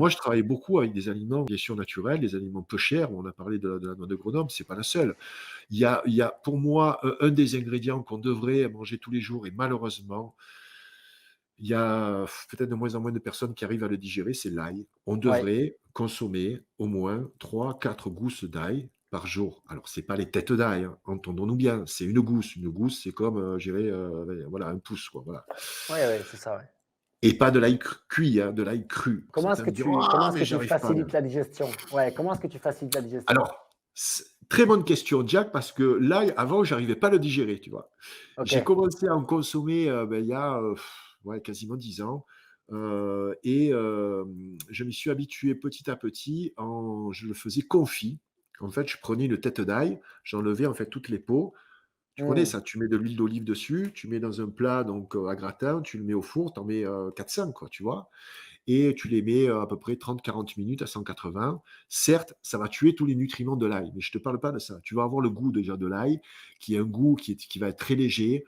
Moi, je travaille beaucoup avec des aliments, bien sûr, naturels, des aliments peu chers. On a parlé de la noix de Grenoble, c'est pas la seule. Il y a pour moi, un des ingrédients qu'on devrait manger tous les jours et malheureusement, il y a peut-être de moins en moins de personnes qui arrivent à le digérer, c'est l'ail. On Ouais. devrait consommer au moins 3, 4 gousses d'ail par jour. Alors, c'est pas les têtes d'ail, hein, entendons-nous bien, c'est une gousse. Une gousse, c'est comme, je dirais, voilà, un pouce, quoi, voilà. Ouais, ouais, c'est ça, ouais. Et pas de l'ail cuit, hein, de l'ail cru. Certains me diront: Comment «Ah, est-ce mais que tu j'arrive pas là». facilites la digestion? Ouais, comment est-ce que tu facilites la digestion? Alors, très bonne question, Jack, parce que l'ail, avant, j'arrivais pas à le digérer, tu vois? J'ai OK. commencé à en consommer, il y a, ouais, quasiment 10 ans, et je m'y suis habitué petit à petit en je le faisais confit. En fait, je prenais une tête d'ail, j'enlevais, en fait, toutes les peaux. Tu connais Mmh. ça? Tu mets de l'huile d'olive dessus, tu mets dans un plat donc à gratin, tu le mets au four, tu en mets, 4-5 quoi, tu vois? Et tu les mets, à peu près 30-40 minutes à 180. Certes, ça va tuer tous les nutriments de l'ail, mais je te parle pas de ça. Tu vas avoir le goût déjà de l'ail, qui est un goût qui va être très léger.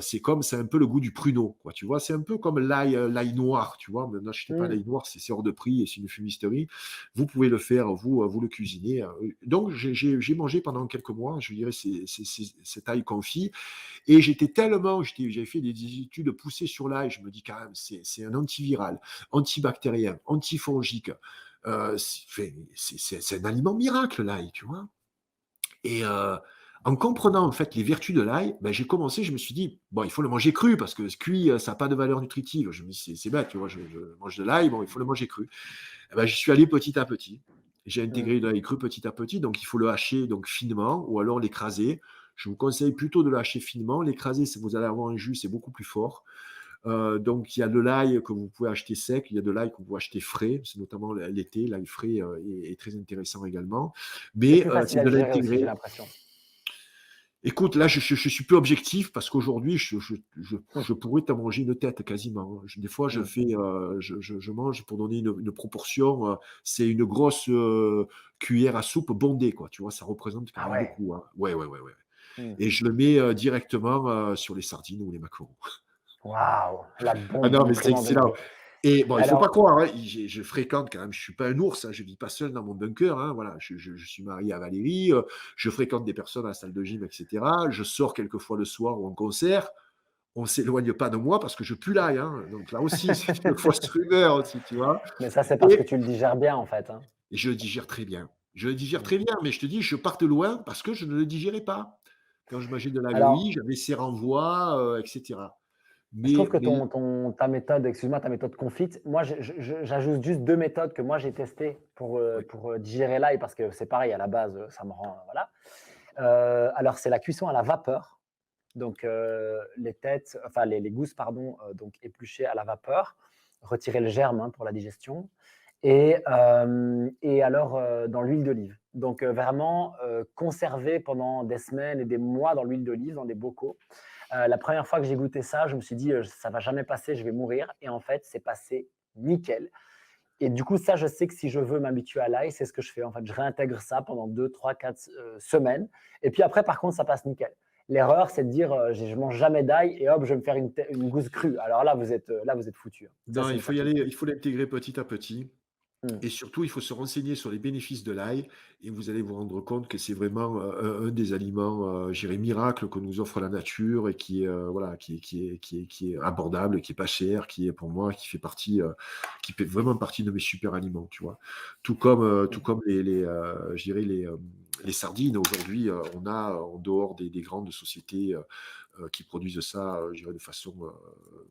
C'est un peu le goût du pruneau, quoi, tu vois? C'est un peu comme l'ail noir, tu vois? Mais n'achetez pas Mmh. l'ail noir, c'est hors de prix et c'est une fumisterie. Vous pouvez le faire, vous, vous le cuisinez, donc j'ai mangé pendant quelques mois, je dirais, cet ail confit et j'avais fait des études poussées sur l'ail. Je me dis quand même, c'est un antiviral, antibactérien, antifongique. C'est un aliment miracle, l'ail, tu vois? Et en comprenant en fait les vertus de l'ail, ben, je me suis dit: «Bon, il faut le manger cru parce que cuit, ça a pas de valeur nutritive». Je me dis: C'est bête, tu vois? Je mange de l'ail, bon, il faut le manger cru». Et bah, j'y suis allé petit à petit. J'ai Mmh. intégré de l'ail cru petit à petit, donc il faut le hacher donc finement ou alors l'écraser. Je vous conseille plutôt de le hacher finement. L'écraser, c'est vous allez avoir un jus, c'est beaucoup plus fort. Donc il y a de l'ail que vous pouvez acheter sec, il y a de l'ail que vous pouvez acheter frais, c'est notamment l'été, l'ail frais, est très intéressant également. C'est Mais plus facile c'est à de digérer aussi, j'ai l'intégrer. l'impression. Écoute, là, je suis plus objectif parce qu'aujourd'hui, je pourrais t'en manger une tête quasiment, hein. Des fois, je Mmh. fais, je mange pour donner une proportion, c'est une grosse, cuillère à soupe bondée, quoi, tu vois? Ça représente quand Ah même ouais. beaucoup, hein. Ouais, ouais, ouais, ouais, Mmh. et je le mets, directement, sur les sardines ou les macarons. Waouh! La Ah bombe de non, mais c'est nutriments de excellent et bon, il faut pas alors croire, hein, je fréquente quand même, je suis pas un ours, hein, je vis pas seul dans mon bunker, hein, voilà. Je suis marié à Valérie, je fréquente des personnes à la salle de gym et cetera. Je sors quelquefois le soir ou en concert. On s'éloigne pas de moi parce que je pue l'ail, hein, donc là aussi, c'est une fausse rumeur aussi, tu vois? mais ça, c'est parce que Et tu le digères bien, en fait, hein. je le digère très bien. Je le digère Mmh. très bien, mais je te dis, je pars de loin parce que je ne le digérais pas. Quand je mangeais de l'ail, oui, Alors, j'avais ces renvois, et cetera. je trouve que Mais ta méthode, excuse-moi, ta méthode confite, moi, j'ajoute juste 2 méthodes que moi j'ai testées ouais, pour, digérer l'ail parce que c'est pareil à la base, ça me rend, voilà. Alors c'est la cuisson à la vapeur, donc les têtes, enfin les gousses pardon, donc épluchées à la vapeur, retirer le germe, hein, pour la digestion et alors, dans l'huile d'olive. Donc vraiment, conserver pendant des semaines et des mois dans l'huile d'olive, dans des bocaux. La première fois que j'ai goûté ça, je me suis dit: «Ça va jamais passer, je vais mourir» et en fait, c'est passé nickel et du coup, ça, je sais que si je veux m'habituer à l'ail, c'est ce que je fais, en fait. Je réintègre ça pendant 2, 3, 4 semaines et puis après, par contre, ça passe nickel. L'erreur, c'est de dire, «Je mange jamais d'ail et hop, je vais me faire une gousse crue». Alors là, vous êtes foutus, hein. Ça, non, c'est il une faut y aller, certitude. il faut l'intégrer petit à petit. Mmh. Et surtout, il faut se renseigner sur les bénéfices de l'ail et vous allez vous rendre compte que c'est vraiment, un des aliments, je dirais miracle que nous offre la nature et qui est, voilà, qui est abordable, qui est pas cher, qui est pour moi, qui fait vraiment partie de mes super aliments, tu vois? Tout Mmh. comme je dirais les sardines aujourd'hui, on a en dehors des grandes sociétés, qui produisent ça, je dirais de façon,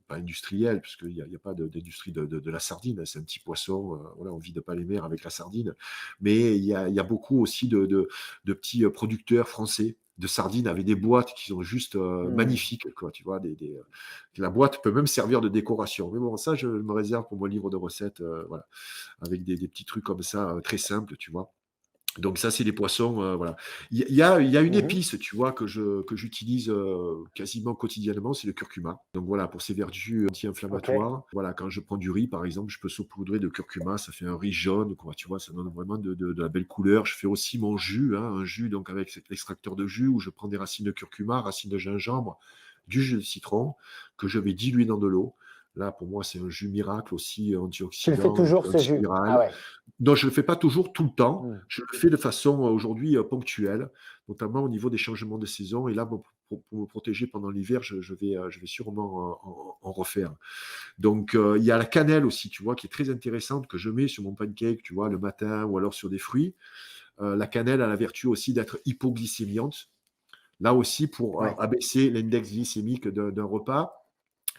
pas industrielle, puisqu'il y a pas d'industrie de la sardine. C'est un petit poisson, voilà, on vide pas les mers avec la sardine. Mais il y a beaucoup aussi de petits, producteurs français de sardines avec des boîtes qui sont juste, Mmh. magnifiques, quoi, tu vois? La boîte peut même servir de décoration. Mais bon, ça, je me réserve pour mon livre de recettes, voilà, avec des petits trucs comme ça, très simples, tu vois? Donc ça, c'est des poissons, voilà. Il y a une Mmh mh. épice, tu vois, que j'utilise, quasiment quotidiennement, c'est le curcuma. Donc voilà, pour ses vertus OK. anti-inflammatoires. Voilà, quand je prends du riz, par exemple, je peux saupoudrer de curcuma, ça fait un riz jaune, quoi, tu vois? Ça donne vraiment de la belle couleur. Je fais aussi mon jus, hein, un jus donc avec cet extracteur de jus où je prends des racines de curcuma, racines de gingembre, du jus de citron que je vais diluer dans de l'eau. Là, pour moi, c'est un jus miracle aussi, Tu le fais antioxydant, toujours ce jus? Ah antiviral. ouais. Non, je ne le fais pas toujours tout le temps. Mmh. Je le fais de façon, aujourd'hui, ponctuelle, notamment au niveau des changements de saison. Et là, bon, pour me protéger pendant l'hiver, je vais sûrement en refaire. Donc, il y a la cannelle aussi, tu vois, qui est très intéressante, que je mets sur mon pancake, tu vois, le matin ou alors sur des fruits. La cannelle a la vertu aussi d'être hypoglycémiante. Là aussi, pour Ouais. abaisser l'index glycémique d'un repas.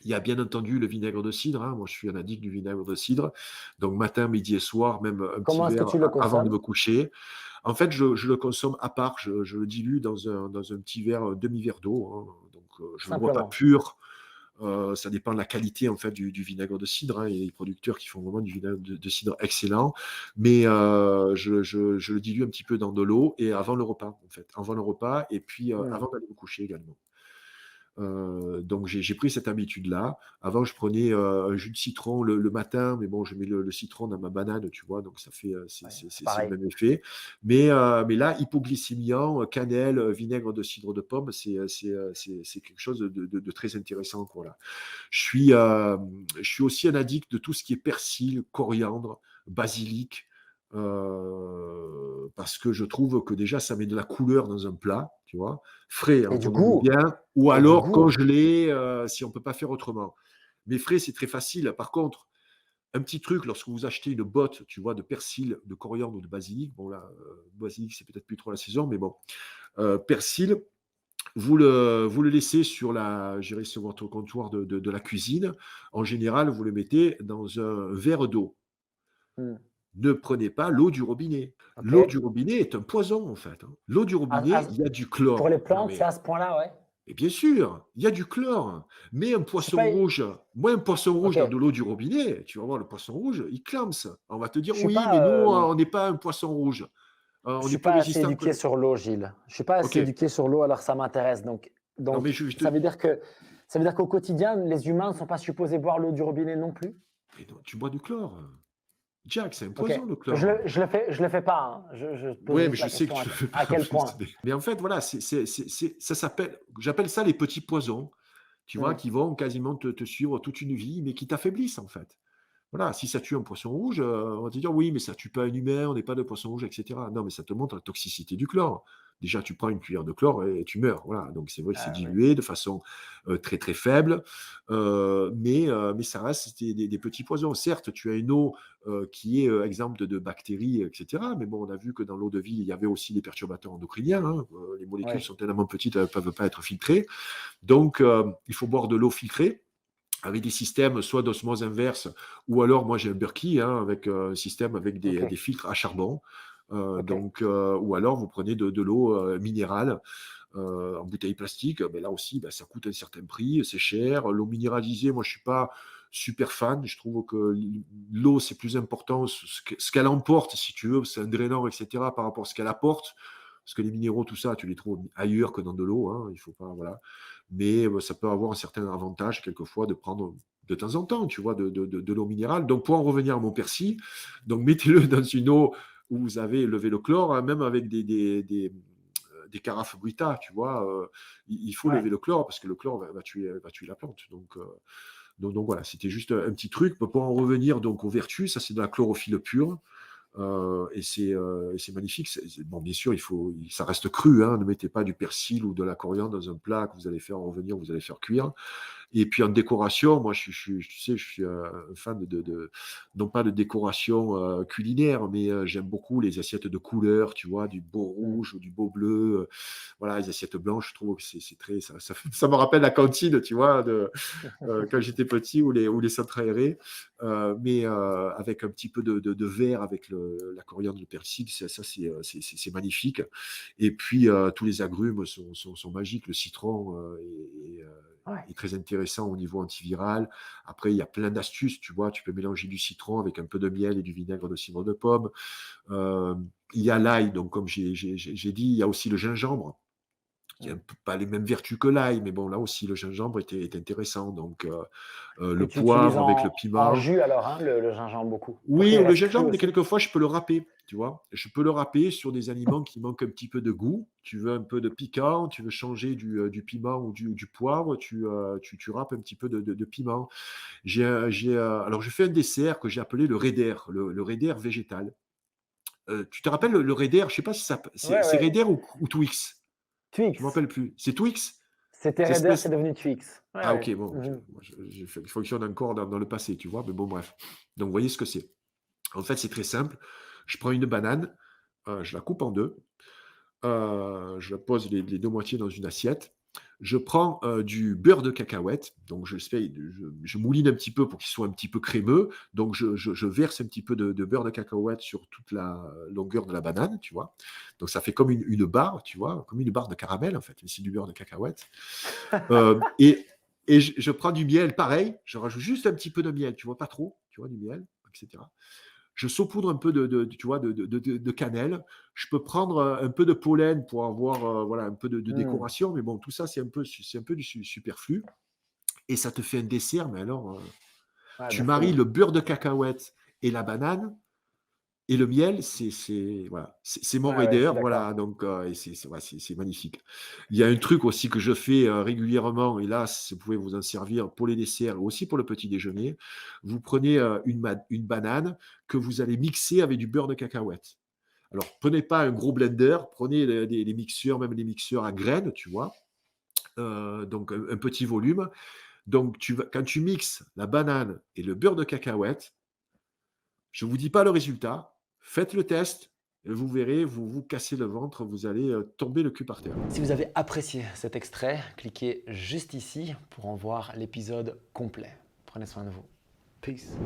Il y a bien entendu le vinaigre de cidre, hein. Moi, je suis un addict du vinaigre de cidre. Donc, matin, midi et soir, même un petit Comment est-ce que verre tu le avant de consommes? me coucher. En fait, je le consomme à part. Je le dilue dans un petit verre, un demi-verre d'eau, hein. Donc, je ne le bois pas Simplement. pur. Ça dépend de la qualité en fait du vinaigre de cidre, hein. Il y a des producteurs qui font vraiment du vinaigre de cidre excellent, mais je le dilue un petit peu dans de l'eau et avant le repas en fait, avant le repas et puis Mmh. avant d'aller me coucher également. Donc j'ai pris cette habitude-là. Avant, je prenais, un jus de citron le matin, mais bon, je mets le citron dans ma banane, tu vois? Donc ça fait, c'est Ouais, c'est c'est c'est le pareil. même effet. Mais là, hypoglycémiant, cannelle, vinaigre de cidre de pomme, c'est quelque chose de très intéressant, quoi, là. Je suis aussi un addict de tout ce qui est persil, coriandre, basilic, parce que je trouve que déjà ça met de la couleur dans un plat, tu vois? Frais, Et du entendons-nous goût bien, ou et du alors goût. congelé, si on peut pas faire autrement. Mais frais, c'est très facile. Par contre, un petit truc, lorsque vous achetez une botte, tu vois, de persil, de coriandre ou de basilic, bon là, basilic, c'est peut-être plus trop la saison, mais bon, persil, vous le laissez je dirais sur votre comptoir de la cuisine. En général, vous le mettez dans un verre d'eau. Mmh. Ne prenez pas l'eau du robinet. L'eau OK. du robinet est un poison, en fait, hein. L'eau du robinet, À il y a du pour les chlore. Non plantes, c'est mais à ce point-là, ouais? bien sûr, il y a du chlore. Mais un Je suis poisson pas rouge, moi, un poisson rouge dans OK. de l'eau du robinet, tu vas voir le poisson rouge, il clame. On va te Je dire: suis «Oui, mais pas, nous, on n'est pas un poisson rouge, je on est suis plus pas assez résistant que éduqué le». sur l'eau, Gilles. Je suis pas assez OK. éduqué sur l'eau, alors ça m'intéresse. Donc Non mais donc je te ça veut dire qu'au quotidien, les humains ne sont pas supposés boire l'eau du robinet non plus? mais non, tu bois du chlore. Jack, c'est un OK. poison le Je chlore. le je le fais je le fais pas, hein. Je pose Ouais, mais juste je la sais que question tu le fais pas, à quel point? mais en fait, voilà, ça s'appelle j'appelle ça les petits poisons, tu vois? Mmh. Qui vont quasiment te suivre toute une vie, mais qui t'affaiblissent, en fait. Voilà, si ça tue un poisson rouge, on va te dire: «Oui, mais ça tue pas un humain, on n'est pas de poisson rouge» et cetera. Non, mais ça te montre la toxicité du chlore. Déjà, tu prends une cuillère de chlore et tu meurs, voilà. Donc c'est vrai que c'est Ah oui. dilué de façon, très, très faible, mais ça reste des petits poisons. Certes, tu as une eau, qui est, exempte de bactéries et cetera, mais bon, on a vu que dans l'eau de vie, il y avait aussi des perturbateurs endocriniens, hein. Les molécules Oui. sont tellement petites, elles ne peuvent pas être filtrées. Donc il faut boire de l'eau filtrée avec des systèmes soit d'osmose inverse ou alors moi j'ai un Berkey, hein, avec un système avec des OK. filtres à charbon. OK. Donc ou alors vous prenez de l'eau, minérale, en bouteille plastique. Beh, là aussi, bah, ça coûte un certain prix, c'est cher. L'eau minéralisée, moi je suis pas super fan. Je trouve que l'eau, c'est plus important ce qu'elle emporte si tu veux, c'est un drainant et cetera par rapport à ce qu'elle apporte. Parce que les minéraux, tout ça, tu les trouves ailleurs que dans de l'eau, hein, il faut pas, voilà. Mais ça peut avoir un certain avantage quelquefois de prendre de temps en temps, tu vois, de l'eau minérale. Donc pour en revenir à mon persil, donc mettez-le dans une eau où vous avez levé le chlore, hein, même avec des carafes Brita, tu vois, il faut Ouais. lever le chlore parce que le chlore va tuer la plante. Donc voilà, c'était juste un petit truc. Pour en revenir donc aux vertus, ça c'est de la chlorophylle pure. Et c'est magnifique. Bon, bien sûr, ça reste cru, hein. Ne mettez pas du persil ou de la coriandre dans un plat que vous allez faire revenir, vous allez faire cuire. Et puis en décoration, moi, tu sais, je suis un fan non pas de décoration culinaire, mais j'aime beaucoup les assiettes de couleurs, tu vois, du beau Mmh. rouge ou du beau bleu. Voilà, les assiettes blanches, je trouve que c'est très, ça me rappelle la cantine, tu vois, quand j'étais petit ou les centres aérés. Mais avec un petit peu de vert, avec la coriandre, le persil, ça c'est magnifique. Et puis tous les agrumes sont magiques. Le citron Ouais. est très intéressant au niveau antiviral. Après, il y a plein d'astuces, tu vois. Tu peux mélanger du citron avec un peu de miel et du vinaigre de cidre de pomme. Euh, il y a l'ail, donc comme j'ai dit, il y a aussi le gingembre. qui a un Mmh. peu pas les mêmes vertus que l'ail, mais bon, là aussi, le gingembre était intéressant. Donc, Que le tu utilises poivre avec le en piment. jus alors, hein, le gingembre beaucoup? Pour Oui, qu'il ou le reste cru gingembre, mais aussi? quelquefois, je peux le râper, tu vois? Je peux le râper sur des aliments qui manquent un petit peu de goût. Tu veux un peu de piquant, tu veux changer du piment ou du poivre, tu râpes un petit peu de piment. Alors je fais un dessert que j'ai appelé le Raider, le Raider végétal. Tu te rappelles le Raider? Je sais pas si ça p Ouais, c'est ouais, Raider ou Twix? Je me Twix. rappelle plus. C'est Twix? C'était Cette Raider, c'est espèce devenu Twix. Ouais, Ah ouais. OK, bon, Mmh. moi je fonctionne encore dans le passé, tu vois? Mais bon, bref. Donc vous voyez ce que c'est. En fait, c'est très simple. Je prends une banane, je la coupe en 2. Je pose les 2 moitiés dans une assiette. Je prends, du beurre de cacahuète, donc je mouline un petit peu pour qu'il soit un petit peu crémeux, donc je verse un petit peu de beurre de cacahuète sur toute la longueur de la banane, tu vois? Donc ça fait comme une barre, tu vois? Comme une barre de caramel, en fait, mais c'est du beurre de cacahuète. Et je prends du miel, pareil, je rajoute juste un petit peu de miel, tu vois? Pas trop, tu vois? Du miel, et cetera. Je saupoudre un peu tu vois, de cannelle. Je peux prendre, un peu de pollen pour avoir, voilà, un peu de Mmh. décoration, mais bon, tout ça, c'est un peu du superflu et ça te fait un dessert, mais alors, Ouais, tu de maries folie. le beurre de cacahuète et la banane et le miel, c'est voilà, c'est mon Ouais, ouais, je raider, suis d'accord. voilà, donc et c'est ouais, c'est magnifique. Il y a un truc aussi que je fais, régulièrement et là, vous pouvez vous en servir pour les desserts ou aussi pour le petit déjeuner. Vous prenez, une banane que vous allez mixer avec du beurre de cacahuète. Alors, prenez pas un gros blender, prenez les mixeurs, même les mixeurs à graines, tu vois? Donc un petit volume. Donc quand tu mixes la banane et le beurre de cacahuète, je ne vous dis pas le résultat, faites le test et vous verrez, vous vous cassez le ventre, vous allez, tomber le cul par terre. Si vous avez apprécié cet extrait, cliquez juste ici pour en voir l'épisode complet. Prenez soin de vous. Peace.